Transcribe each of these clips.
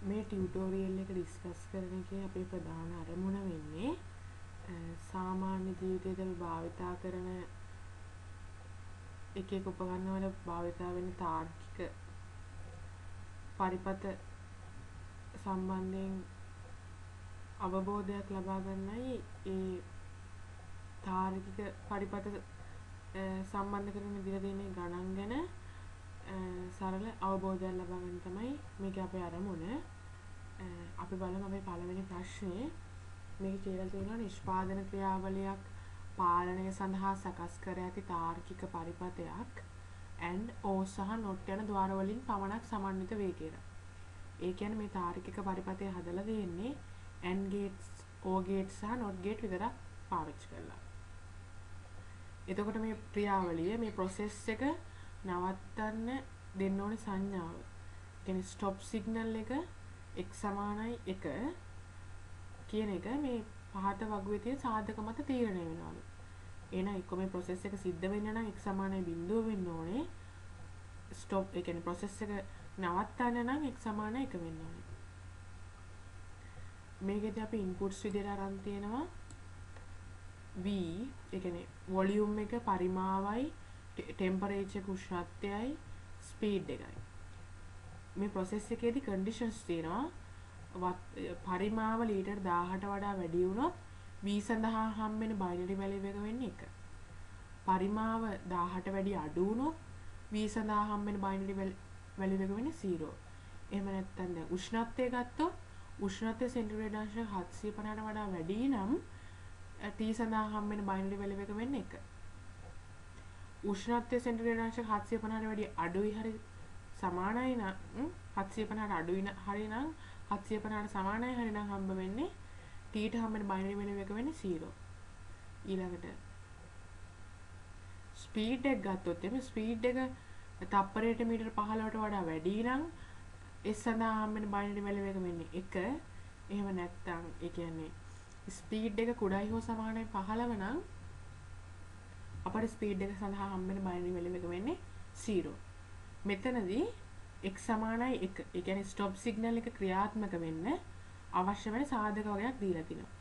මේ ටියුටෝරියල් එක ඩිස්කස් කරන එකේ අපේ ප්‍රධාන අරමුණ වෙන්නේ සාමාන්‍ය ජීවිතයේදී අපි භාවිතා කරන එක එක උපකරණ වල භාවිතා වෙන තාර්කික පරිපත සම්බන්ධයෙන් අවබෝධයක් ලබා ගන්නයි ඒ තාර්කික පරිපත සම්බන්ධ කරන විදිහ දෙන්නේ ගණන් ගැන සරල අවබෝධයක් ලබා ගන්න තමයි මේක අපේ අරමුණ. අපි බලමු අපේ පළවෙනි ප්‍රශ්නේ. මේක කියලා තියෙනවා නිෂ්පාදන ක්‍රියාවලියක් පාලනය සඳහා සකස් කර ඇති තාර්කික පරිපතයක් and O සහ not යන ద్వාර වලින් පමණක් සමන්විත වේ කියලා. ඒ කියන්නේ මේ තාර්කික පරිපතය හදලා තියෙන්නේ AND gates, OR gates සහ NOT gate විතරක් පාවිච්චි කරලා. එතකොට මේ ක්‍රියාවලිය මේ process එක නවත්තන්න දෙන්න ඕනේ සංඥාව. ඒ කියන්නේ stop signal එක x සමානයි 1 කියන එක මේ පහත වගුවේ තියෙන සාධක මත තීරණය වෙනවලු. එහෙනම් එක්ක මේ process එක සිද්ධ වෙන්න නම් x සමානයි 0 වෙන්න ඕනේ. stop ඒ කියන්නේ process එක නවත්තන්න නම් x සමානයි 1 වෙන්න ඕනේ. මේකෙදී අපි inputs විදිහට අරන් තියෙනවා v ඒ කියන්නේ volume එක පරිමාවයි temperature උෂ්ණත්වයයි speed එකයි. මේ process එකේදී conditions තියෙනවා පරිමාව ලීටර් 1000ට වඩා වැඩි වුණොත් v සඳහා හම්බෙන binary value එක වෙන්නේ 1. පරිමාව 1000ට වැඩි අඩු වුණොත් v සඳහා හම්බෙන binary value එක වෙන්නේ 0. එහෙම නැත්නම් දැන් උෂ්ණත්වය ගත්තොත් උෂ්ණත්වය සෙන්ටිග්‍රේඩ් අංශ 750ට වඩා වැඩි නම් t සඳහා හම්බෙන binary value එක වෙන්නේ 1. උෂ්ණත්වය සෙන්ටිග්‍රේඩ් අංශ 750ට වැඩි අඩුයි හරි සමානයි නම් 750ට අඩුයි හරි නම් 750ට සමානයි හරි නම් හම්බ වෙන්නේ t ට හම්බෙන binary value එක වෙන්නේ 0. ඊළඟට ස්පීඩ් එක ගත්තොත් එමේ ස්පීඩ් එක තප්පරයට මීටර 15ට වඩා වැඩි නම් s සඳහා හම්බෙන binary value එක වෙන්නේ 1. එහෙම නැත්නම් ඒ කියන්නේ ස්පීඩ් එක කුඩායි හෝ සමානයි 15 නම් අපේ ස්පීඩ් එක සඳහා හම්බෙන binary value එක වෙන්නේ 0. මෙතනදී x සමානයි 1. ඒ කියන්නේ stop signal එක ක්‍රියාත්මක වෙන්න අවශ්‍ය වෙන සාධක වගේක් දීලා තිනවා.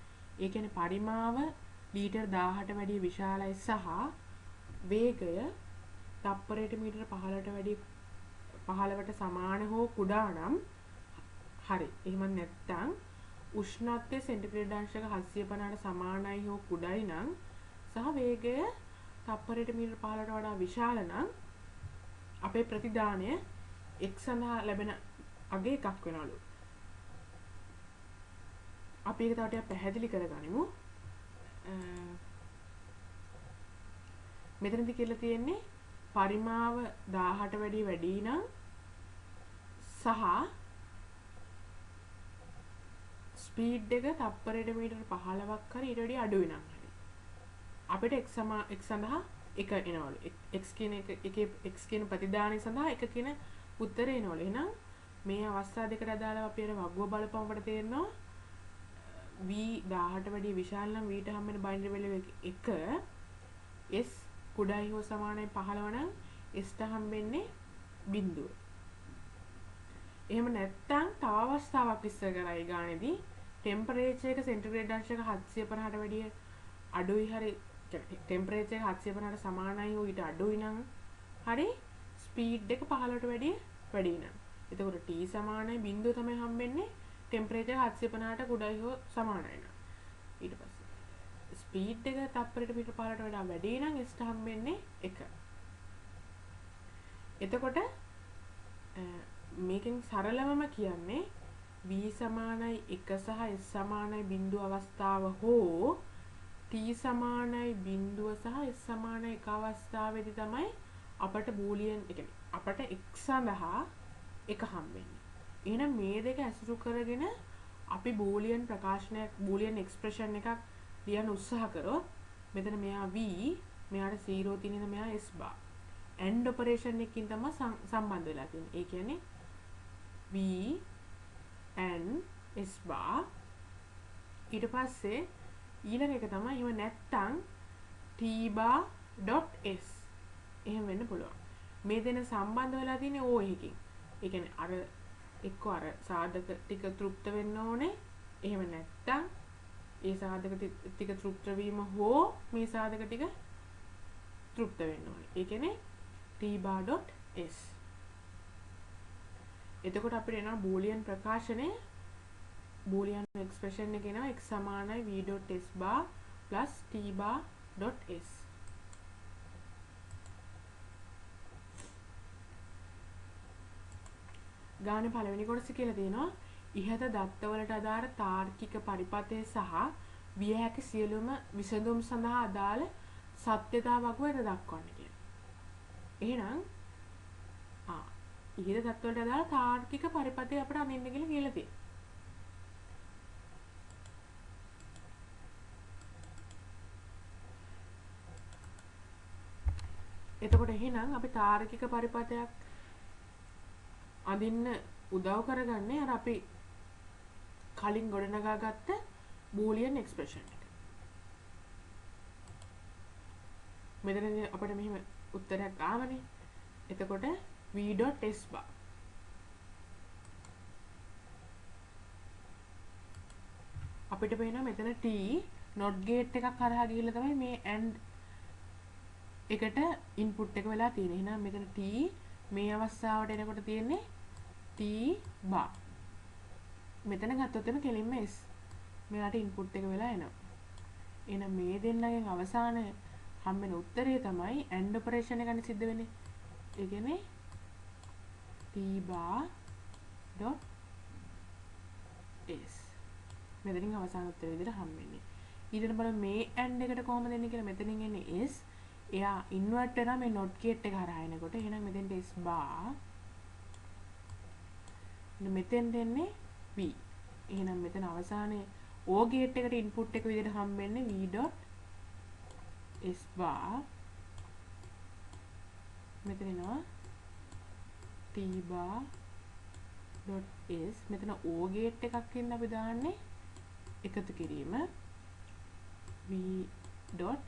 ඒ කියන්නේ පරිමාව ලීටර් 1000ට වැඩිය විශාලයි සහ වේගය තප්පරයට මීටර 15ට සමාන හෝ කුඩා නම් හරි. එහෙම නැත්නම් උෂ්ණත්වය සෙන්ටිග්‍රේඩ් අංශක 750ට සමානයි හෝ කුඩායි නම් සහ වේගය තප්පරයට මීටර 15ට වඩා විශාල නම් අපේ ප්‍රතිදානය x සඳහා ලැබෙන අගය එකක් වෙනවලු. අපි ඒක තව ටිකක් පැහැදිලි කරගනිමු. මෙතනදී කියලා තියෙන්නේ පරිමාව 1000ට වැඩි නම් සහ ස්පීඩ් එක තප්පරයට මීටර 15ක් හරි ඊට වඩා අඩු වෙනම් හරි අපිට x සඳහා 1 එනවලු. x කියන එකේ x කියන ප්‍රතිදානය සඳහා 1 කියන උත්තරය එනවලු. එහෙනම් මේ අවස්ථා දෙකට අදාළව අපි අර වගුව බලපුවම අපිට තේරෙනවා v 1000ට වැඩිය විශාල නම් v ට හම්බෙන binary value එක 1 s කුඩායි හෝ සමානයි 15 නම් s ට හම්බෙන්නේ 0. එහෙම නැත්නම් තව අවස්ථාවක් ඉස්සර කරයි ගානේදී ටෙම්පරේචර් එක සෙන්ටිග්‍රේඩ් අංශක 750ට වැඩිය අඩුයි හරි ටෙම්පරේචර් එක 750ට සමානයි හෝ ඊට අඩුයි නම් හරි ස්පීඩ් එක 15ට වැඩි නම් එතකොට t සමානයි 0 තමයි හම්බෙන්නේ ටෙම්පරේචර් 750ට කුඩායි හෝ සමානයි නම් ඊට පස්සේ ස්පීඩ් එක තප්පරයට මීටර 15ට වඩා වැඩි නම් s ට හම්බෙන්නේ 1. එතකොට මේකෙන් සරලවම කියන්නේ v සමානයි 1 සහ s සමානයි 0 අවස්ථාව හෝ t සමානයි 0 සහ s සමානයි 1 අවස්ථාවේදී තමයි අපට බූලියන් ඒ කියන්නේ අපට x සඳහා 1 හම්බෙන්නේ. එහෙනම් මේ දෙක ඇසුරු කරගෙන අපි බූලියන් ප්‍රකාශනයක් බූලියන් එක්ස්ප්‍රෙෂන් එකක් ලියන්න උත්සාහ කරොත් මෙතන මෙයා v මෙයාට 0 තියෙන මෙයා s bar AND ඔපරේෂන් එකකින් තමයි සම්බන්ධ වෙලා තියෙන්නේ. ඒ කියන්නේ v AND s bar ඊට පස්සේ ඊළඟ එක තමයි එහෙම නැත්තම් t bar .s එහෙම වෙන්න පුළුවන්. මේ දෙන සම්බන්ධ වෙලා තියෙන්නේ o එකකින්. ඒ කියන්නේ අර එක්ක අර සාධක ටික තෘප්ත වෙන්න ඕනේ. එහෙම නැත්නම් ඒ සාධක ටික තෘප්ත වීම හෝ මේ සාධක ටික තෘප්ත වෙන්න ඕනේ. ඒ කියන්නේ t_s. එතකොට අපිට එනවා බූලියන් ප්‍රකාශනය. බූලියන් එක්ස්ප්‍රෙෂන් එක එනවා x සමානයි v.s bar plus t_s. ගානේ පළවෙනි කොටස කියලා තියෙනවා ඉහත දත්තවලට අදාළ තාර්කික පරිපථය සහ විය හැකි සියලුම විසඳුම් සඳහා අදාළ සත්‍යතා වගුවට දක්වන්න කියලා. එහෙනම් ඉහත දත්තවලට අදාළ තාර්කික පරිපථය අපිට අඳින්න කියලා තියෙනවා. එතකොට එහෙනම් අපි තාර්කික පරිපථයක් අඳින්න උදව් කරගන්නේ අර අපි කලින් ගොඩනගාගත්ත බූලියන් එක්ස්ප්‍රෙෂන් එක. මෙතනදී අපිට මෙහෙම උත්තරයක් ආවනේ. එතකොට v.s bar අපිට පේනවා මෙතන t not gate එකක් හරහා ගිහිල්ලා තමයි මේ and එකට ඉන්පුට් එක වෙලා තියෙන්නේ. එහෙනම් මෙතන t මේ අවස්ථාවට එනකොට තියෙන්නේ t bar. මෙතන ගත්තොත් එම කෙලින්ම s මෙයාට ඉන්පුට් එක වෙලා එනවා. එහෙනම් මේ දෙන්නගෙන් අවසාන හම්බෙන උත්තරය තමයි AND ඔපරේෂන් එකනේ සිද්ධ වෙන්නේ. ඒ කියන්නේ t bar dot s. මෙතනින් අවසාන උත්තරය විදිහට හම්බෙන්නේ. ඊට බලන්න මේ AND එකට කොහොමද එන්නේ කියලා. මෙතනින් එන්නේ s. එයා ඉන්වර්ට් වෙනවා මේ not gate එක හරහා එනකොට. එහෙනම් මෙතෙන්ට s bar. මෙතෙන් දෙන්නේ v. එහෙනම් මෙතන අවසානයේ o gate එකට ඉන්පුට් එක විදිහට හම්බෙන්නේ v.s bar. මෙතන එනවා t bar dot s. මෙතන o gate එකක් ඉන්න අපි දාන්නේ එකතු කිරීම v dot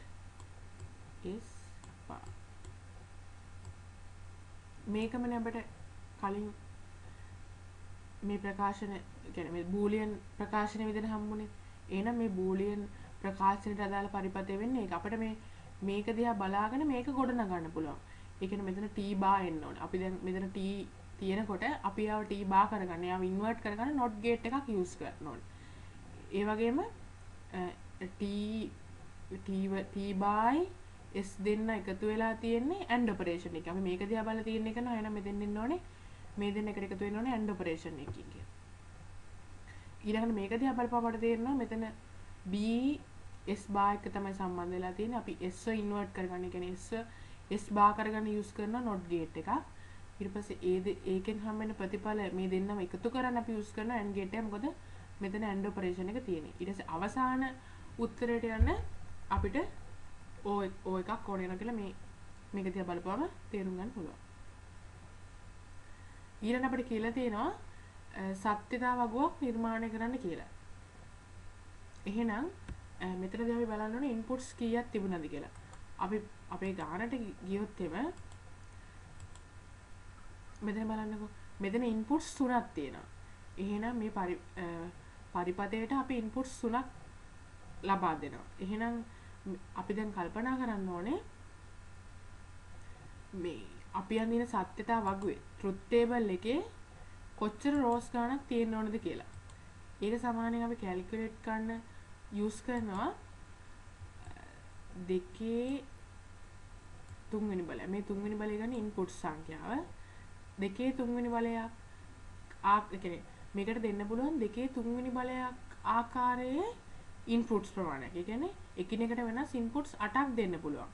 s bar. මේකමනේ අපිට කලින් මේ ප්‍රකාශන කියන්නේ මේ බූලියන් ප්‍රකාශන විදිහට හම්බුනේ. එහෙනම් මේ බූලියන් ප්‍රකාශනයට අදාළ පරිපථය වෙන්නේ ඒක. අපිට මේක දිහා බලාගෙන මේක ගොඩනගන්න පුළුවන්. ඒ කියන්නේ මෙතන t bar එන්න ඕනේ. අපි දැන් මෙතන t තියෙනකොට අපි ආව t bar කරගන්න. යාව ඉන්වර්ට් කරගන්න not gate එකක් යූස් කරන්න ඕනේ. ඒ වගේම t by s දෙන්න එකතු වෙලා තියෙන්නේ AND ඔපරේෂන් එක. අපි මේක දිහා බලලා තියෙන එක නෝ. එහෙනම් මෙතෙන් ඉන්න ඕනේ මේ දෙන්න එකට එකතු වෙන්න ඕනේ AND ඔපරේෂන් එකකින් කියලා. ඊළඟට මේක දිහා බලපුවම අපට තේරෙනවා මෙතන b s bar එක තමයි සම්බන්ධ වෙලා තියෙන්නේ. අපි s ඉන්වර්ට් කරගන්න. ඒ කියන්නේ s bar කරගන්න යූස් කරන not gate එකක්. ඊට පස්සේ ඒකෙන් හම්බෙන ප්‍රතිඵල මේ දෙන්නම එකතු කරන් අපි යූස් කරන AND gate එක. මොකද මෙතන AND ඔපරේෂන් එක තියෙන්නේ. ඊට පස්සේ අවසාන උත්තරයට යන්න අපිට o එකක් ඕන වෙනවා කියලා මේක දිහා බලපුවම තේරුම් ගන්න පුළුවන්. ඊළඟ අපිට කියලා තියෙනවා සත්‍යතා වගුවක් නිර්මාණය කරන්න කියලා. එහෙනම් මෙතනදී අපි බලන්න ඕනේ ඉන්පුට්ස් කීයක් තිබුණාද කියලා. අපි අපේ ගානට ගියොත් මෙතන බලන්නකෝ. මෙතන ඉන්පුට්ස් 3ක් තියෙනවා. එහෙනම් මේ පරිපථයට අපි ඉන්පුට්ස් 3ක් ලබා දෙනවා. එහෙනම් අපි දැන් කල්පනා කරන්න ඕනේ මේ අපි අඳින සත්‍යතා වගුවේ ට්‍රුත් ටේබල් එකේ කොච්චර රෝස් ගාණක් තියෙන්න ඕනද කියලා. ඒක සමානයෙන් අපි කැල්කියුලේට් කරන්න යූස් කරනවා 2 3 වෙනි බලය. මේ 3 වෙනි බලය ගන්න ඉන්පුට් සංඛ්‍යාව. 2 3 වෙනි බලයක් ඒ කියන්නේ මේකට දෙන්න පුළුවන් 2 3 වෙනි බලයක් ආකාරයේ ඉන්පුට්ස් ප්‍රමාණයක්. ඒ කියන්නේ එකිනෙකට වෙනස් ඉන්පුට්ස් 8ක් දෙන්න පුළුවන්.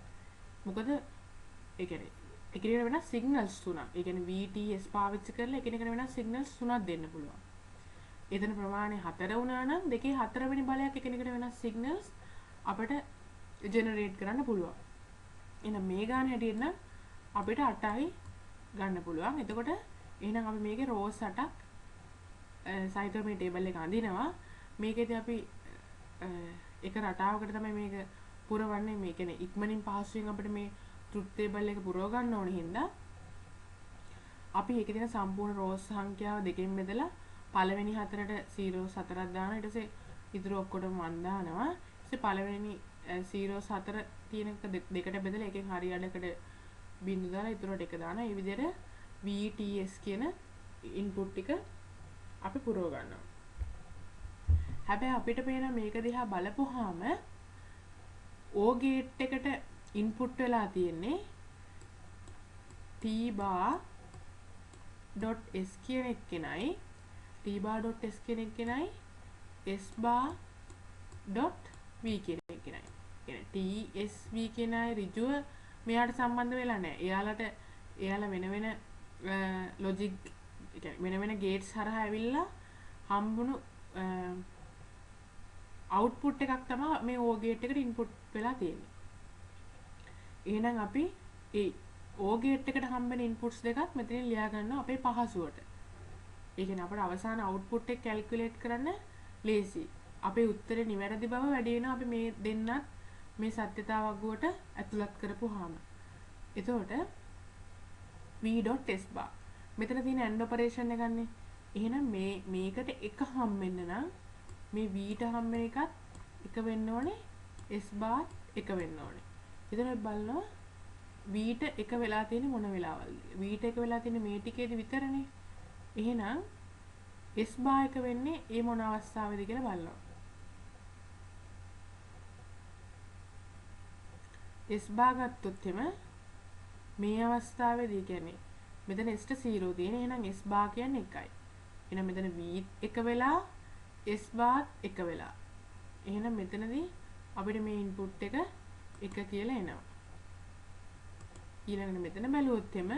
මොකද ඒ කියන්නේ එකිනෙකට වෙනස් සිග්නල්ස් 3ක්. ඒ කියන්නේ VTS පාවිච්චි කරලා එකිනෙකට වෙනස් සිග්නල්ස් 3ක් දෙන්න පුළුවන්. එතන ප්‍රමාණය 4 වුණා නම් දෙකේ 4 වෙනි බලයක් එකිනෙකට වෙනස් සිග්නල්ස් අපිට ජෙනරේට් කරන්න පුළුවන්. එහෙනම් මේ ගාන හැටියට නම් අපිට 8යි ගන්න පුළුවන්. එතකොට එහෙනම් අපි මේකේ රෝස් 8ක් සහිතව මේ ටේබල් එක අඳිනවා. මේකෙදී අපි එක රටාවකට තමයි මේක පුරවන්නේ. මේ කියන්නේ ඉක්මනින් පහසුවෙන් අපිට මේ ට්‍රුත් ටේබල් එක පුරව ගන්න ඕන හින්දා අපි ඒකේ තියෙන සම්පූර්ණ රෝස් සංඛ්‍යාව දෙකෙන් බෙදලා පළවෙනි හතරට 0 4ක් දානවා. ඊට පස්සේ ඉතුරු ඔක්කොටම 1 දානවා. ඊට පස්සේ පළවෙනි 0 4 තියෙන එක දෙකට බෙදලා එකෙන් හරි අඩකට බිංදු දාලා ඉතුරුට 1 දානවා. මේ විදිහට VTS කියන ඉන්පුට් ටික අපි පුරව ගන්නවා. හැබැයි අපිට පේන මේක දිහා බලපුවාම O ගේට් එකට ඉන්පුට් වෙලා තියෙන්නේ t_s කියන එකේනයි t_s කියන එකේනයි s_v කියන එකේනයි. කියන්නේ tsv කියන අය ඍජුව මෙයාට සම්බන්ධ වෙලා නැහැ. එයාලා වෙන වෙන ලොජික් වෙන වෙන ගේට්ස් හරහා ඇවිල්ලා හම්බුණු අවුට්පුට් එකක් තමයි මේ O ගේට් එකට ඉන්පුට් වෙලා තියෙන්නේ. එහෙනම් අපි ඒ O ගේට් එකට හම්බෙන ඉන්පුට්ස් දෙකත් මෙතනින් ලියා ගන්නවා අපේ පහසුවට. ඒ කියන්නේ අපේ අවසාන අවුට්පුට් එක කැල්කියුලේට් කරන්න ලේසි. අපේ උත්තරේ නිවැරදි බව වැඩි වෙනවා අපි මේ දෙන්නත් මේ සත්‍යතාව වගුවට ඇතුළත් කරපුවාම. එතකොට v.s bar මෙතන තියෙන AND ඔපරේෂන් එකන්නේ. එහෙනම් මේකට එක හම්බෙන්න නම් මේ v ට හම්බෙන එකත් එක වෙන්න ඕනේ, s bar එක වෙන්න ඕනේ. එතන බලනවා v ට එක වෙලා තියෙන්නේ මොන වෙලාවල්ද? v ට එක වෙලා තියෙන්නේ මේ ටිකේදී විතරනේ. එහෙනම් s bar එක වෙන්නේ ඒ මොන අවස්ථාවේද කියලා බලනවා. s bar ගත්තොත් එම මේ අවස්ථාවේදී කියන්නේ මෙතන s ට 0 තියෙන. එහෙනම් s bar කියන්නේ 1යි. එහෙනම් මෙතන v එක වෙලා s bar එක වෙලා. එහෙනම් මෙතනදී අපිට මේ ඉන්පුට් එක 1 කියලා එනවා. ඊළඟට මෙතන බැලුවොත් එම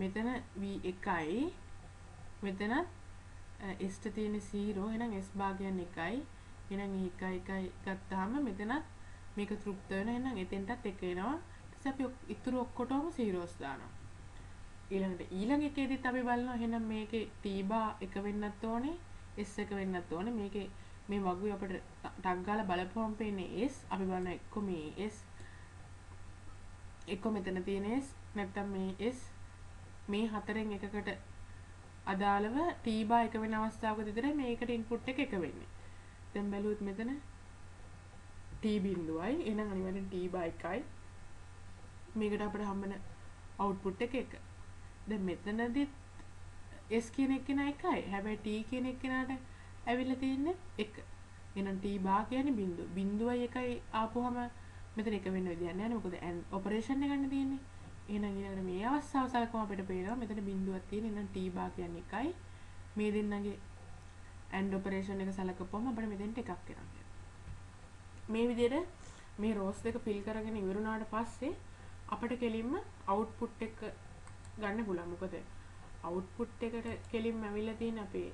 මෙතන v 1යි. මෙතන s ට තියෙන 0. එහෙනම් s bar කියන්නේ 1යි. එහෙනම් 1 1 ගත්තාම මෙතනත් මේක තෘප්ත වෙනවා. එහෙනම් එතෙන්ටත් 1 එනවා. ඊට පස්සේ අපි ඉතුරු ඔක්කොටම 0ස් දානවා. ඊළඟ එකේදීත් අපි බලනවා එහෙනම් මේකේ t bar එක වෙන්නත් ඕනේ, s එක වෙන්නත් ඕනේ. මේකේ මේ වගුවේ අපිට ටක් ගාලා බලපුවම පේන්නේ s. අපි බලනවා එක්ක මේ s එක්ක මෙතන තියෙන s නැත්නම් මේ s මේ හතරෙන් එකකට අදාළව t bar එක වෙන අවස්ථාවක විතරයි මේකට ඉන්පුට් එක වෙන්නේ. දැන් බැලුවොත් මෙතන t බිඳුවයි. එහෙනම් අනිවාර්යෙන් t bar එකයි. මේකට අපිට හම්බෙන අවුට්පුට් එක 1. දැන් මෙතනදිත් s කියන එකේන 1යි. හැබැයි t කියන එකේනට ඇවිල්ලා තියෙන්නේ 1. එහෙනම් t bar කියන්නේ බිඳුව. බිඳුවයි 1යි ආපුවම මෙතන 1 වෙන්න විදියක් නැහැ නේ. මොකද AND ඔපරේෂන් එකන්නේ තියෙන්නේ. එහෙනම් ඊළඟට මේ අවස්ථාව සලකම අපිට පේනවා මෙතන බිඳුවක් තියෙන. එහෙනම් t bar කියන්නේ 1යි. මේ දෙන්නගේ AND ඔපරේෂන් එක සලකපුවම අපිට මෙතෙන්ට එකක් එනවා. මේ විදිහට මේ රෝස් දෙක ෆිල් කරගෙන ඉවරුනාට පස්සේ අපිට කෙලින්ම අවුට්පුට් එක ගන්න පුළුවන්. මොකද අවුට්පුට් එකට කෙලින්ම ඇවිල්ලා තියෙන අපේ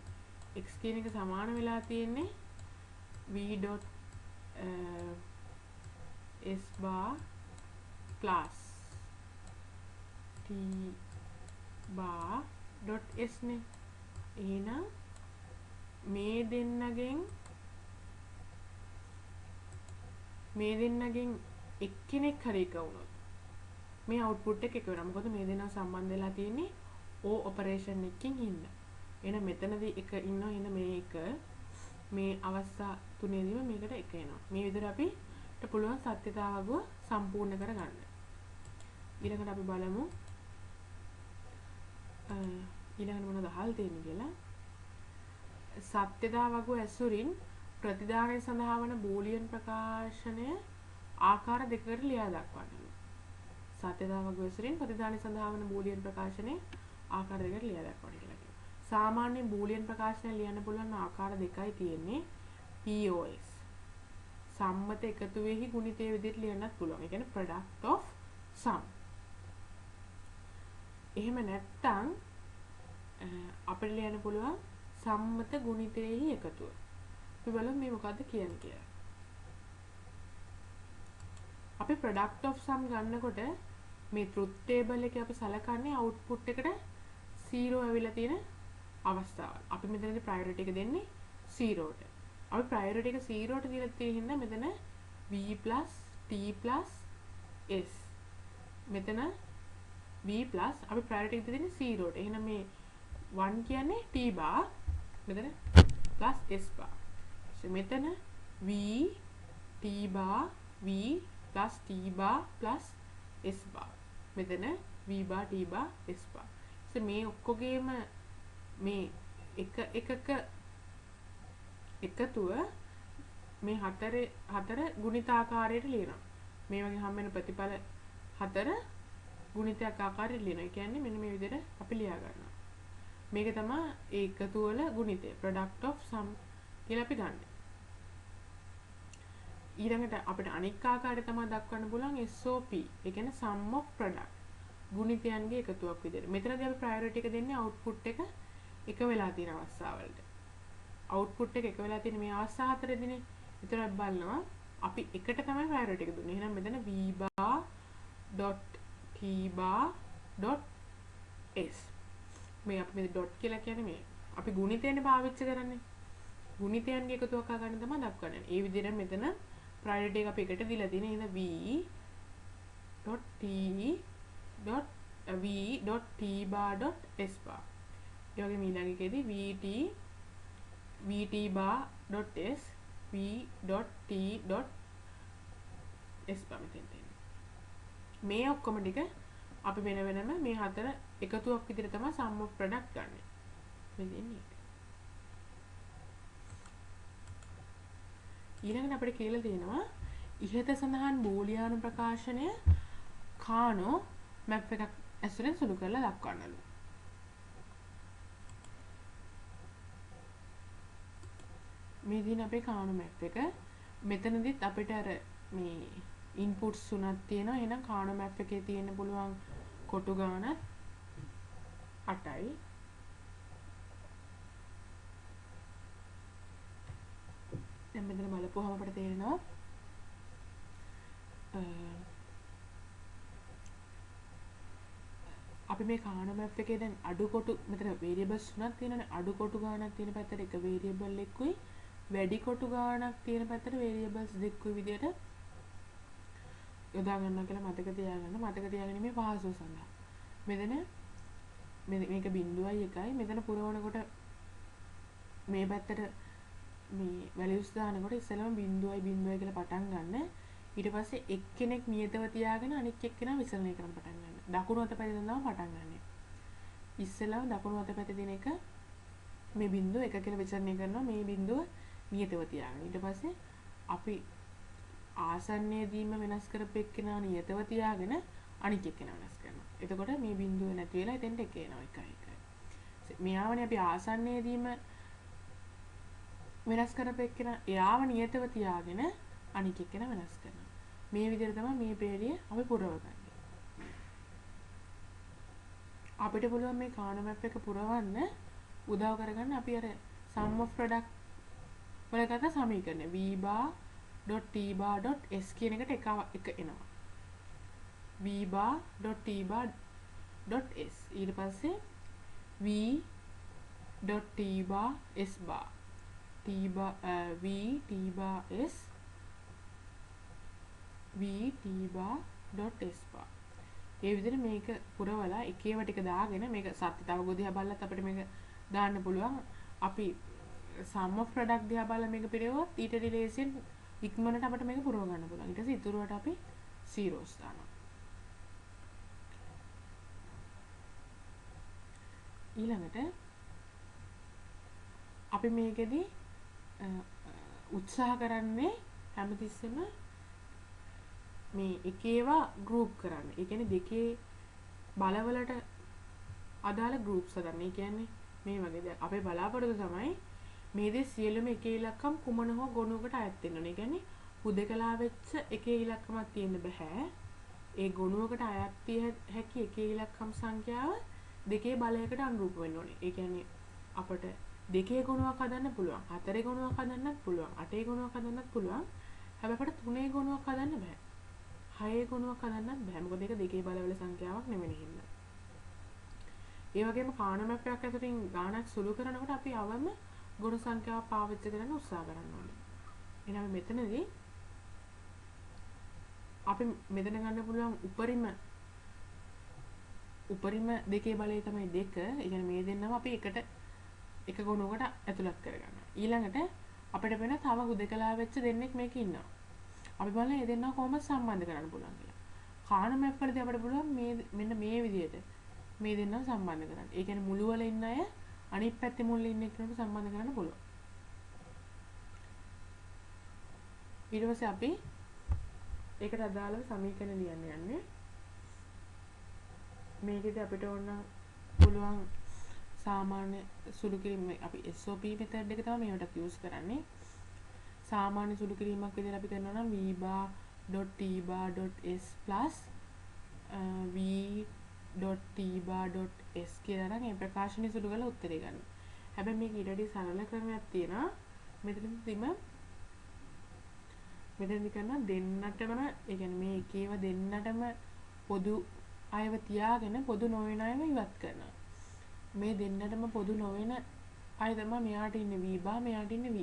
x කියන එක සමාන වෙලා තියෙන්නේ v.s bar plus t bar.s නේ. එහෙනම් මේ දෙන්නගෙන් එක්කෙනෙක් හරි එක වුණොත් මේ අවුට්පුට් එක වෙනවා. මොකද මේ දෙන්නව සම්බන්ධ වෙලා තියෙන්නේ O ඔපරේෂන් එකකින් හින්දා. එහෙනම් මෙතනදී එක ඉන්නවා. එහෙනම් මේක මේ අවස්ථා තුනේදීම මේකට එක එනවා. මේ විදිහට අපිට පුළුවන් සත්‍යතාවය සම්පූර්ණ කරගන්න. ඊළඟට අපි බලමු ඊළඟට මොනවද අහලා තියෙන්නේ කියලා. සත්‍යතාවය ඇසුරින් ප්‍රතිදානය සඳහා වන බූලියන් ප්‍රකාශනය ආකාර දෙකකට ලියා දක්වන්න. සත්‍යතාවය ඇසුරින් ප්‍රතිදානය සඳහා වන බූලියන් ප්‍රකාශනය ආකාර දෙකකට ලියා දක්වන්න කියලා කියනවා. සාමාන්‍ය බූලියන් ප්‍රකාශනය ලියන්න පුළුවන් ආකාර දෙකයි තියෙන්නේ. POS සම්මත එකතුවේහි ගුණිතය විදිහට ලියන්නත් පුළුවන්. ඒ කියන්නේ product of sum. එහෙම නැත්නම් අපිට ලියන්න පුළුවන් සම්මත ගුණිතයෙහි එකතුව. අපි බලමු මේ මොකද්ද කියන්නේ කියලා. අපි product of sum ගන්නකොට මේ truth table එකේ අපි සලකන්නේ output එකට 0 ඇවිල්ලා තියෙන අවස්ථාවල්. අපි මෙතනදී priority එක දෙන්නේ 0ට. අපි priority එක 0ට දීලා තියෙන හින්දා මෙතන v + t + s. මෙතන v plus අපි priority එක දෙන්නේ 0ට. එහෙනම් මේ 1 කියන්නේ t bar මෙතන plus s bar. මෙතන v t bar v plus t bar plus s bar. මෙතන v bar t bar s bar. මේ ඔක්කොගේම මේ එකක එකතුව මේ හතර ගුණිතාකාරයට ලියනවා. මේ වගේ හම් වෙන ප්‍රතිඵල හතර ගුණිතයක් ආකාරයට ලියනවා. ඒ කියන්නේ මෙන්න මේ විදිහට අපි ලියා ගන්නවා. මේක තමයි ඒ එකතු වල ගුණිතය. product of sum කියලා අපි ගන්න. ඊළඟට අපිට අනික් ආකාරයට තමයි දක්වන්න පුළුවන් SOP. ඒ කියන්නේ sum of product. ගුණිතයන්ගේ එකතුවක් විදිහට. මෙතනදී අපි priority එක දෙන්නේ output එක වෙලා තියෙන අවස්ථාවලට. output එක වෙලා තියෙන මේ අවස්ථා හතරේදීනේ. ඒතර අපි බලනවා අපි එකට තමයි priority එක දුන්නේ. එහෙනම් මෙතන v bar t bar s මේ අපි මේ dot කියලා කියන්නේ මේ අපි ගුණිතයනේ පාවිච්චි කරන්නේ. ගුණිතයන්ගේ එකතුවක් ගන්න තමයි දක්වන්නේ. ඒ විදිහට මෙතන priority එක අපි එකට දීලා තියෙන. එහෙනම් v.t bar s bar. ඒ වගේම ඊළඟ එකේදී vt bar s v.t s bar මෙතෙන් තියෙනවා. මේ ඔක්කොම ටික අපි වෙන වෙනම මේ හතර එකතුවක් විදිහට තමයි sum of product ගන්නෙ. මෙතෙන්නේ. ඊළඟට අපිට කියලා තියෙනවා ඉහත සඳහන් බූලියානු ප්‍රකාශනය කානෝ මැප් එකක් ඇසුරෙන් සුළු කරලා දක්වන්නලු. මේ දින අපේ කානෝ මැප් එක මෙතනදිත් අපිට අර මේ ඉන්පුට්ස් තුනක් තියෙනවා. එහෙනම් කානෝ මැප් එකේ තියෙන්න පුළුවන් කොටු ගානත් 8යි. දැන් මෙතන බලපුවහම අපිට තේරෙනවා අපි මේ කානෝ මැප් එකේ දැන් අඩු කොටු මෙතන variables තුනක් තියෙනවානේ. අඩු කොටු ගානක් තියෙන පැත්තට එක variable එකකුයි වැඩි කොටු ගානක් තියෙන පැත්තට variables දෙකකුයි විදියට යොදා ගන්නවා කියලා මතක තියාගන්න. මතක තියාගැනීමේ පහසුව සඳහා. මෙතන මේක 0.1යි. මෙතන පුරවනකොට මේ පැත්තට මේ values දානකොට ඉස්සෙල්ලාම 0.0 කියලා පටන් ගන්න. ඊට පස්සේ එක්කෙනෙක් නියතව තියාගෙන අනිත් එක්කෙනා විසරණය කරන්න පටන් ගන්න. දකුණු අත පැත්තෙන් තමයි පටන් ගන්න. ඉස්සෙල්ලාම දකුණු අත පැත්තේ තියෙන එක මේ බිඳුව 1 කියලා විසරණය කරනවා. මේ බිඳුව නියතව තියාගෙන. ඊට පස්සේ අපි ආසන්නයේදීම වෙනස් කරපු එක්කෙනා නියතව තියාගෙන අනිත් එක්කෙනා වෙනස් කරනවා. එතකොට මේ බිඳුව නැති වෙලා එතෙන්ට එක එනවා 1. මෙයාවනේ අපි ආසන්නයේදීම වෙනස් කරපු එක්කෙනා එයාව නියතව තියාගෙන අනිත් එක්කෙනා වෙනස් කරනවා. මේ විදිහට තමයි මේ පේළිය අපි පුරවගන්නේ. අපිට පුළුවන් මේ කානෝ මැප් එක පුරවන්න උදව් කරගන්න අපි අර sum of product වල ගත සමීකරණය v bar.t bar.s කියන එකට එක එනවා. v bar.t bar.s ඊට පස්සේ v.t bar s bar t bar v t bar s v t bar.s bar. ඒ විදිහට මේක පුරවලා එකේව ටික දාගෙන මේක සත්‍ය තව ගොඩ දිහා බලලත් අපිට මේක දාන්න පුළුවන්. අපි sum of product දිහා බලලා මේක පිළිවෙලවත් ඊට රිලේෂන් ඉක්මනට අපිට මේක පුරව ගන්න පුළුවන්. ඊට පස්සේ ඉතුරුවට අපි zeros දානවා. ඊළඟට අපි මේකෙදි උත්සාහ කරන්නේ හැමතිස්සෙම මේ එකේවා group කරන්න. ඒ කියන්නේ දෙකේ බලවලට අදාළ groups හදන්න. ඒ කියන්නේ මේ වගේ දැන් අපේ බලාපොරොත්තු තමයි මේ දේ සියලුම එකේ ඉලක්කම් කුමන හෝ ගොනුවකට අයත් වෙන්න ඕනේ. ඒ කියන්නේ හුදකලා වෙච්ච එකේ ඉලක්කමක් තියෙන්න බෑ. ඒ ගොනුවකට අයත් විය හැකි එකේ ඉලක්කම් සංඛ්‍යාව දෙකේ බලයකට අනුරූප වෙන්න ඕනේ. ඒ කියන්නේ අපට දෙකේ ගොනුවක් හදන්න පුළුවන්. හතරේ ගොනුවක් හදන්නත් පුළුවන්. අටේ ගොනුවක් හදන්නත් පුළුවන්. හැබැයි අපට තුනේ ගොනුවක් හදන්න බෑ. හයේ ගුණයක් හදන්නත් බෑ. මොකද ඒක දෙකේ බලවල සංඛ්‍යාවක් නෙවෙයි හින්දා. ඒ වගේම කානෝ මැප් එකක් ඇතුලින් ගාණක් සුළු කරනකොට අපි අවම ගුණ සංඛ්‍යාව පාවිච්චි කරන්න උත්සාහ කරන්න ඕනේ. එහෙනම් මෙතනදී අපි මෙතන ගන්න පුළුවන් උපරිම උපරිම දෙකේ බලය තමයි 2. ඒ කියන්නේ මේ දෙන්නම අපි එකට එක ගුණයකට ඇතුළත් කරගන්නවා. ඊළඟට අපිට වෙන තව හුදකලා වෙච්ච දෙන්නෙක් මේකේ ඉන්නවා. අපි බලන්න මේ දෙන්නව කොහොමද සම්බන්ධ කරන්න පුළුවන් කියලා. කාන මැප් වලදී අපිට පුළුවන් මේ මෙන්න මේ විදිහට මේ දෙන්නව සම්බන්ධ කරන්න. ඒ කියන්නේ මුළු වල ඉන්න අය අනිත් පැත්තේ මුල් ඉන්න එක්කනට සම්බන්ධ කරන්න පුළුවන්. ඊට පස්සේ අපි ඒකට අදාළව සමීකරණ ලියන්න යන්නේ. මේකෙදි අපිට ඕන පුළුවන් සාමාන්‍ය සුළු කිරීම අපි SOP මෙතඩ් එක තමයි මේකට යූස් කරන්නේ. සාමාන්‍ය සුළු කිරීමක් විදිහට අපි කරනවා නම් v_t_s v.t_s කියලා නම් මේ ප්‍රකාශනය සුළු කරලා උත්තරේ ගන්න. හැබැයි මේක ඊට වඩා සරල ක්‍රමයක් තියෙනවා. මෙතනදි කරන දෙන්නටම ඒ කියන්නේ මේ එකේව දෙන්නටම පොදු අයව තියාගෙන පොදු නොවන අයව ඉවත් කරනවා. මේ දෙන්නටම පොදු නොවන අය තමයි මෙයාට ඉන්නේ v බා මෙයාට ඉන්නේ v.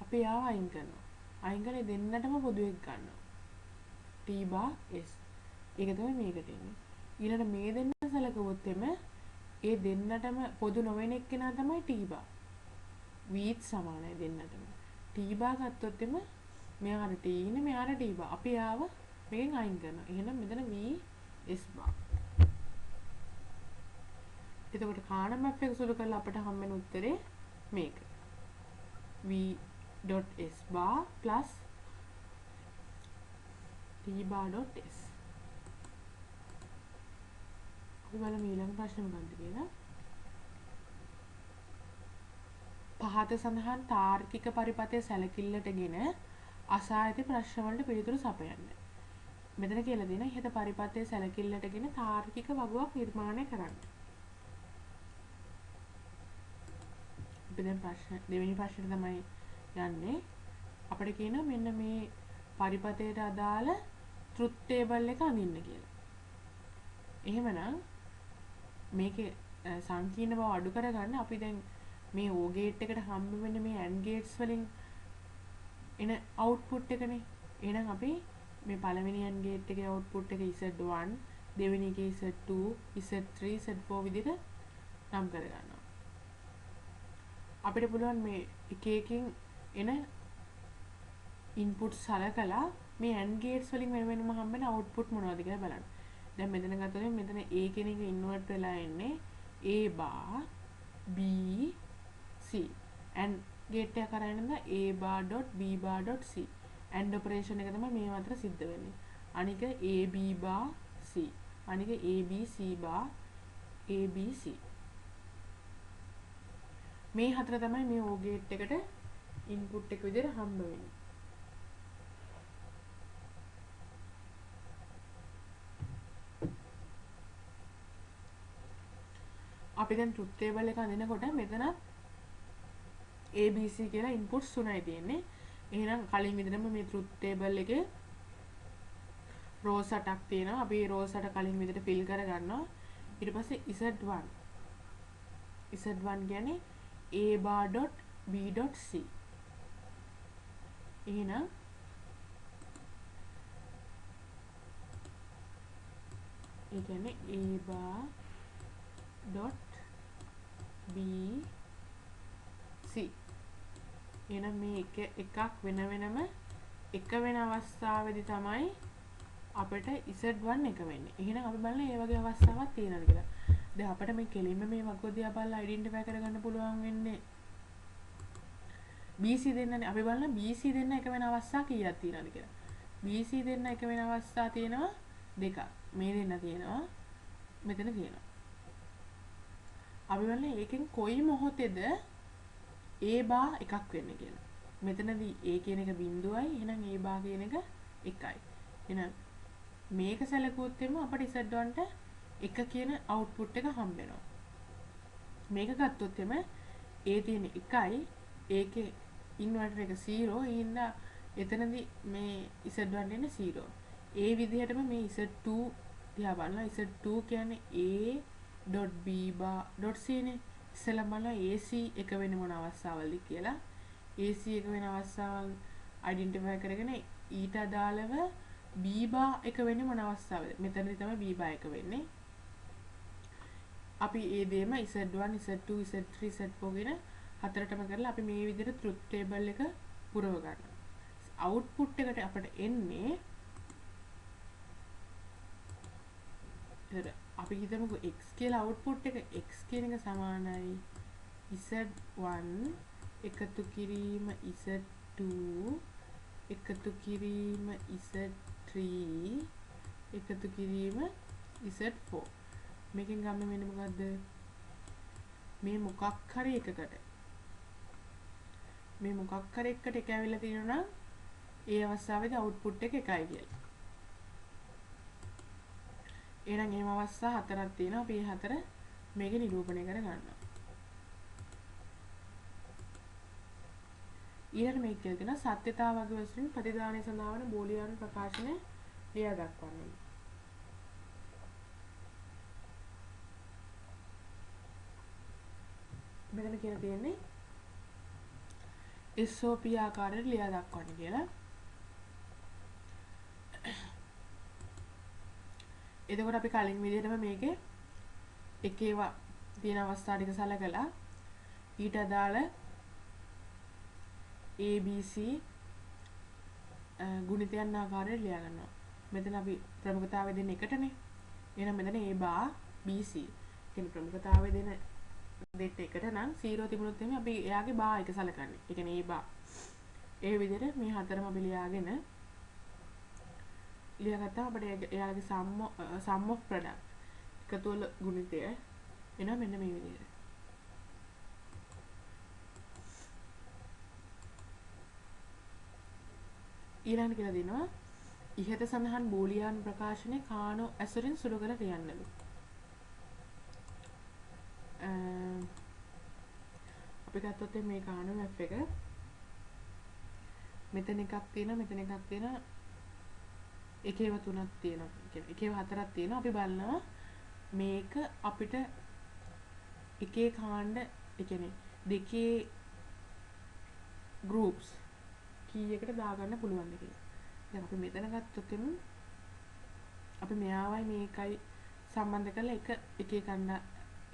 අපි යාව අයින් කරනවා. අයින් කරලා දෙන්නටම පොදුවෙක් ගන්නවා. t බා s. ඒක තමයි මේකට එන්නේ. ඊළඟ මේ දෙන්න සැලකුවොත් ඒ දෙන්නටම පොදු නොවන එක්කෙනා තමයි t බා. v සමානයි දෙන්නටම. t බා ගත්තොත් මෙයාට t ඉන්නේ මෙයාට t බා. අපි යාව මේකෙන් අයින් කරනවා. එහෙනම් මෙතන v s බා. එතකොට කාන මැප් එක සුළු කරලා අපිට හම්බෙන උත්තරේ මේක. v.s bar plus t bar.s. අපි බලමු ඊළඟ ප්‍රශ්නේ මොකක්ද කියලා. පහත සඳහන් තාර්කික පරිපථයේ සැලකිල්ලටගෙන අසා ඇති ප්‍රශ්න වලට පිළිතුරු සපයන්න. මෙතන කියලා දෙන ඉහත පරිපථයේ සැලකිල්ලටගෙන තාර්කික වගුවක් නිර්මාණය කරන්න. අපි දැන් දෙවෙනි ප්‍රශ්නේ තමයි යන්නේ. අපිට කියනවා මෙන්න මේ පරිපථයට අදාළ ට්‍රුත් ටේබල් එක අඳින්න කියලා. එහෙමනම් මේකේ සංකීර්ණ බව අඩු කරගන්න අපි දැන් මේ O ගේට් එකට හම්බ වෙන මේ AND ගේට්ස් වලින් එන අවුට්පුට් එකනේ. එහෙනම් අපි මේ පළවෙනි AND ගේට් එකේ අවුට්පුට් එක Z1, දෙවෙනි එකේ Z2, Z3, Z4 විදිහට නම් කරගන්නවා. අපිට පුළුවන් මේ එක එකකින් එන ඉන්පුට් සලකලා මේ AND ගේට්ස් වලින් වෙන වෙනම හම්බෙන අවුට්පුට් මොනවද කියලා බලන්න. දැන් මෙතන ගත්තොත් මෙතන A කියන එක ඉන්වර්ට් වෙලා එන්නේ A bar B C AND gate එක කරා එනද A bar.B bar.C AND operation එක තමයි මේ අතර සිද්ධ වෙන්නේ. අනික A B bar C අනික A B C bar A B C මේ හතර තමයි මේ O ගේට් එකට ඉන්පුට් එක විදිහට හම්බ වෙන්නේ. අපි දැන් ට්‍රුත් ටේබල් එක අඳිනකොට මෙතන ABC කියලා ඉන්පුට්ස් තුනයි තියෙන්නේ. එහෙනම් කලින් විදිහටම මේ ට්‍රුත් ටේබල් එකේ රෝස් 8ක් තියෙනවා. අපි මේ රෝස් 8 කලින් විදිහට ෆිල් කරගන්නවා. ඊට පස්සේ Z1 කියන්නේ A bar.B.C. එහෙනම් ඒ කියන්නේ A bar.B.C. එහෙනම් මේ එකක් වෙන වෙනම එක වෙන අවස්ථාවේදී තමයි අපිට Z1 එක වෙන්නේ. එහෙනම් අපි බලන්න මේ වගේ අවස්ථාවක් තියෙනවද කියලා. දැන් අපිට මේ කෙලින්ම මේ වගුව දිහා බලලා අයිඩෙන්ටිෆයි කරගන්න පුළුවන් වෙන්නේ BC දෙන්නනේ. අපි බලන්න BC දෙන්න එක වෙන අවස්ථා කීයක් තියෙනවද කියලා. BC දෙන්න එක වෙන අවස්ථා තියෙනවා දෙකක්. මේ දෙන්න තියෙනවා මෙතන තියෙනවා. අපි බලන්න ඒකෙන් කොයි මොහොතේද A bar එකක් වෙන්නේ කියලා. මෙතනදී A කියන එක බිඳුවයි. එහෙනම් A bar කියන එක එකයි. එහෙනම් මේක සැලකුවොත් අපිට Z1ට එක කියන අවුට්පුට් එක හම්බ වෙනවා. මේක ගත්තොත් A තියෙන එකයි ඒකේ ඉන්වර්ටර් එක 0 ඊඳ එතනදී මේ Z1 එන්නේ 0. ඒ විදිහටම මේ Z2 දිහා බලලා Z2 කියන්නේ A.B.C නේ. ඉස්සෙල්ලා බලලා AC එක වෙන මොන අවස්ථාවලද කියලා. AC එක වෙන අවස්ථාවල් අයිඩෙන්ටිෆයි කරගෙන ඊට අදාළව B bar එක වෙන්නේ මොන අවස්ථාවද? මෙතනදී තමයි B bar එක වෙන්නේ. අපි ඒ දේම Z1 Z2 Z3 Z4 කියන හතරටම කරලා අපි මේ විදිහට truth table එක පුරව ගන්නවා. output එකට අපිට එන්නේ අපි හිතමුකෝ x කියලා output එක x කියන එක සමානයි z1 එකතු කිරීම z2 එකතු කිරීම z3 එකතු කිරීම z4 මේකෙන් ගන්න වෙන්නේ මොකද්ද මේ මොකක් හරි එකකට මේ මොකක් හරි එකට එක ඇවිල්ලා තියෙනවා නම් ඒ අවස්ථාවේදී output එක එකයි කියලා. එහෙනම් එහෙම අවස්ථා හතරක් තියෙනවා. අපි මේ හතර මේකේ නිරූපණය කර ගන්නවා. ඊළඟ මේක කියලා තියෙනවා සත්‍යතාවගේ වශයෙන් ප්‍රතිදානය සඳහා වන බෝලියානු ප්‍රකාශනය ලියා දක්වන්න. මෙතන කියලා තියෙන්නේ SOP ආකාරයට ලියා දක්වන්න කියලා. එතකොට අපි කලින් විදිහටම මේකේ එකේවා තියෙන අවස්ථා ටික සලකලා ඊට අදාළ ABC ගුණිතයන් ආකාරයට ලියා ගන්නවා. මෙතන අපි ප්‍රමුඛතාවය දෙන්නේ එකටනේ. එහෙනම් මෙතන A bar BC කියන ප්‍රමුඛතාවය දෙන දෙට එකට නම් 0 තිබුණොත් එimhe අපි එයාගේ බා එක සලකන්නේ. ඒ කියන්නේ A bar. ඒ විදිහට මේ හතරම අපි ලියාගෙන ලියාගත්තාම අපිට එයාගේ sum of product එකතු වල ගුණිතය එනවා මෙන්න මේ විදිහට. ඊළඟට කියලා දෙනවා ඉහත සඳහන් බෝලියාන් ප්‍රකාශනයේ කානෝ ඇසුරින් සුළු කර ලියන්නලු. අපි ගත්තොත් මේ කානෝ මැප් එක මෙතන එකක් තියෙනවා මෙතන එකක් තියෙනවා එකේව තුනක් තියෙනවා කියන්නේ එකේව හතරක් තියෙනවා. අපි බලනවා මේක අපිට එකේ කාණ්ඩ ඒ කියන්නේ දෙකේ groups කීයකට දාගන්න පුළුවන්ද කියලා. දැන් අපි මෙතන ගත්තොත් අපි මෙයාවයි මේකයි සම්බන්ධ කරලා එකේ කණ්ඩා